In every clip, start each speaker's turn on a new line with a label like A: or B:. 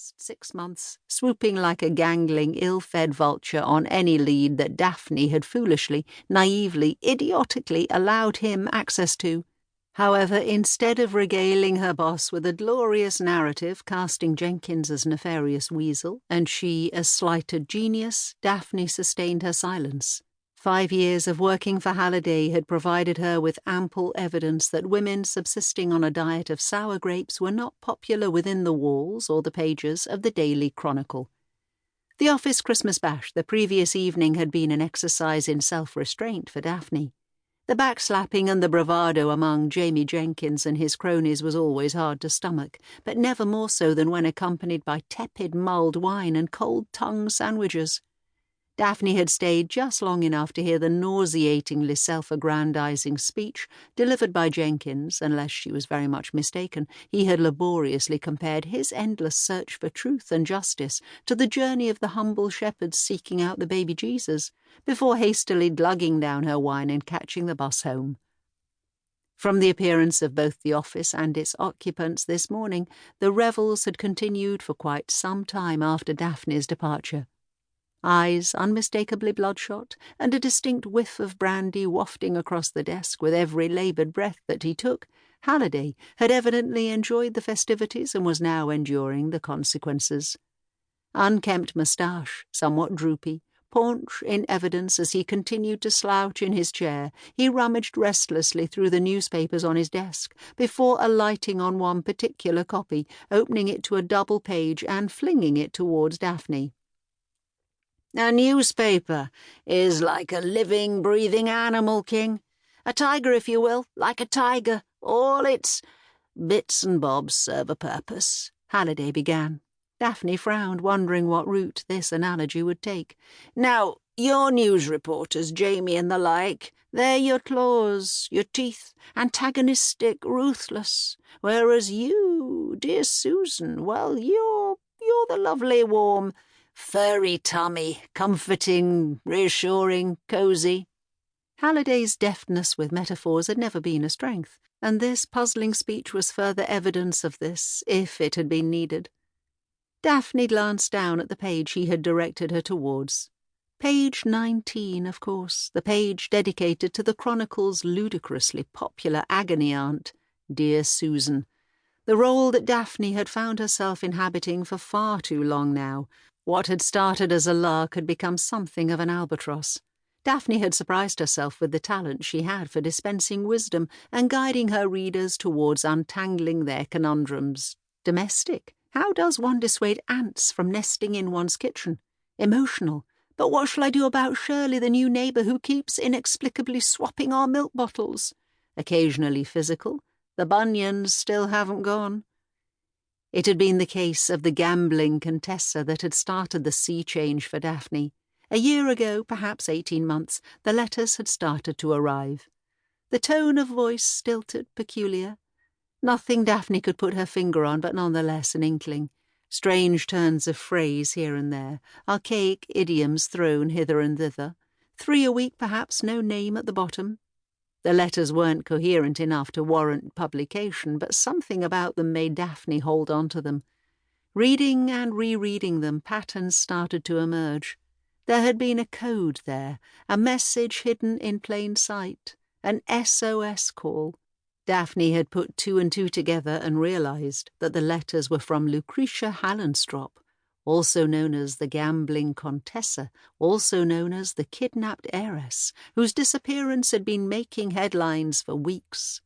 A: last 6 months, swooping like a gangling, ill-fed vulture on any lead that Daphne had foolishly, naively, idiotically allowed him access to. However, instead of regaling her boss with a glorious narrative casting Jenkins as nefarious weasel and she as slighted genius, Daphne sustained her silence. 5 years of working for Halliday had provided her with ample evidence that women subsisting on a diet of sour grapes were not popular within the walls or the pages of the Daily Chronicle. The office Christmas bash the previous evening had been an exercise in self-restraint for Daphne. The backslapping and the bravado among Jamie Jenkins and his cronies was always hard to stomach, but never more so than when accompanied by tepid mulled wine and cold-tongue sandwiches. Daphne had stayed just long enough to hear the nauseatingly self-aggrandizing speech delivered by Jenkins, unless she was very much mistaken. He had laboriously compared his endless search for truth and justice to the journey of the humble shepherds seeking out the baby Jesus, before hastily glugging down her wine and catching the bus home. From the appearance of both the office and its occupants this morning, the revels had continued for quite some time after Daphne's departure. Eyes unmistakably bloodshot, and a distinct whiff of brandy wafting across the desk with every laboured breath that he took, Halliday had evidently enjoyed the festivities and was now enduring the consequences. Unkempt moustache, somewhat droopy, paunch in evidence as he continued to slouch in his chair, he rummaged restlessly through the newspapers on his desk, before alighting on one particular copy, opening it to a double page and flinging it towards Daphne. "A newspaper is like a living, breathing animal, King. A tiger, if you will, like a tiger. All its bits and bobs serve a purpose," Halliday began. Daphne frowned, wondering what route this analogy would take. "Now, your news reporters, Jamie and the like, they're your claws, your teeth, antagonistic, ruthless. Whereas you, dear Susan, well, you're the lovely, warm, furry tummy, comforting, reassuring, cosy." Halliday's deftness with metaphors had never been a strength, and this puzzling speech was further evidence of this, if it had been needed. Daphne glanced down at the page he had directed her towards. Page 19, of course, the page dedicated to the Chronicle's ludicrously popular agony aunt, Dear Susan, the role that Daphne had found herself inhabiting for far too long now. What had started as a lark had become something of an albatross. Daphne had surprised herself with the talent she had for dispensing wisdom and guiding her readers towards untangling their conundrums. Domestic. How does one dissuade ants from nesting in one's kitchen? Emotional. But what shall I do about Shirley, the new neighbour who keeps inexplicably swapping our milk bottles? Occasionally physical. The bunions still haven't gone. It had been the case of the gambling Contessa that had started the sea change for Daphne. A year ago, perhaps 18 months, the letters had started to arrive. The tone of voice stilted, peculiar. Nothing Daphne could put her finger on, but nonetheless an inkling. Strange turns of phrase here and there, archaic idioms thrown hither and thither. 3 a week, perhaps, no name at the bottom. The letters weren't coherent enough to warrant publication, but something about them made Daphne hold on to them. Reading and rereading them, patterns started to emerge. There had been a code there, a message hidden in plain sight, an SOS call. Daphne had put 2 and 2 together and realized that the letters were from Lucretia Hallenstrop, also known as the gambling Contessa, also known as the kidnapped heiress, whose disappearance had been making headlines for weeks.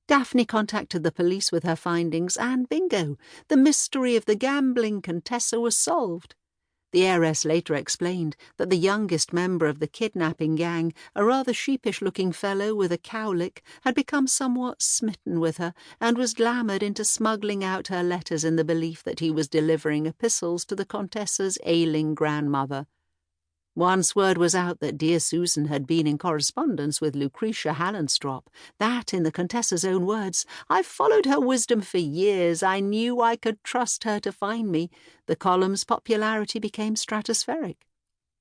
A: Daphne contacted the police with her findings, and bingo, the mystery of the gambling Contessa was solved. The heiress later explained that the youngest member of the kidnapping gang, a rather sheepish-looking fellow with a cowlick, had become somewhat smitten with her and was glamoured into smuggling out her letters in the belief that he was delivering epistles to the Contessa's ailing grandmother. Once word was out that dear Susan had been in correspondence with Lucretia Hallenstrop, that, in the Contessa's own words, "I've followed her wisdom for years. I knew I could trust her to find me," the column's popularity became stratospheric.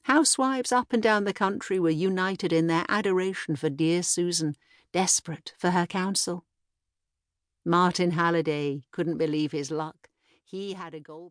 A: Housewives up and down the country were united in their adoration for dear Susan, desperate for her counsel. Martin Halliday couldn't believe his luck. He had a gold...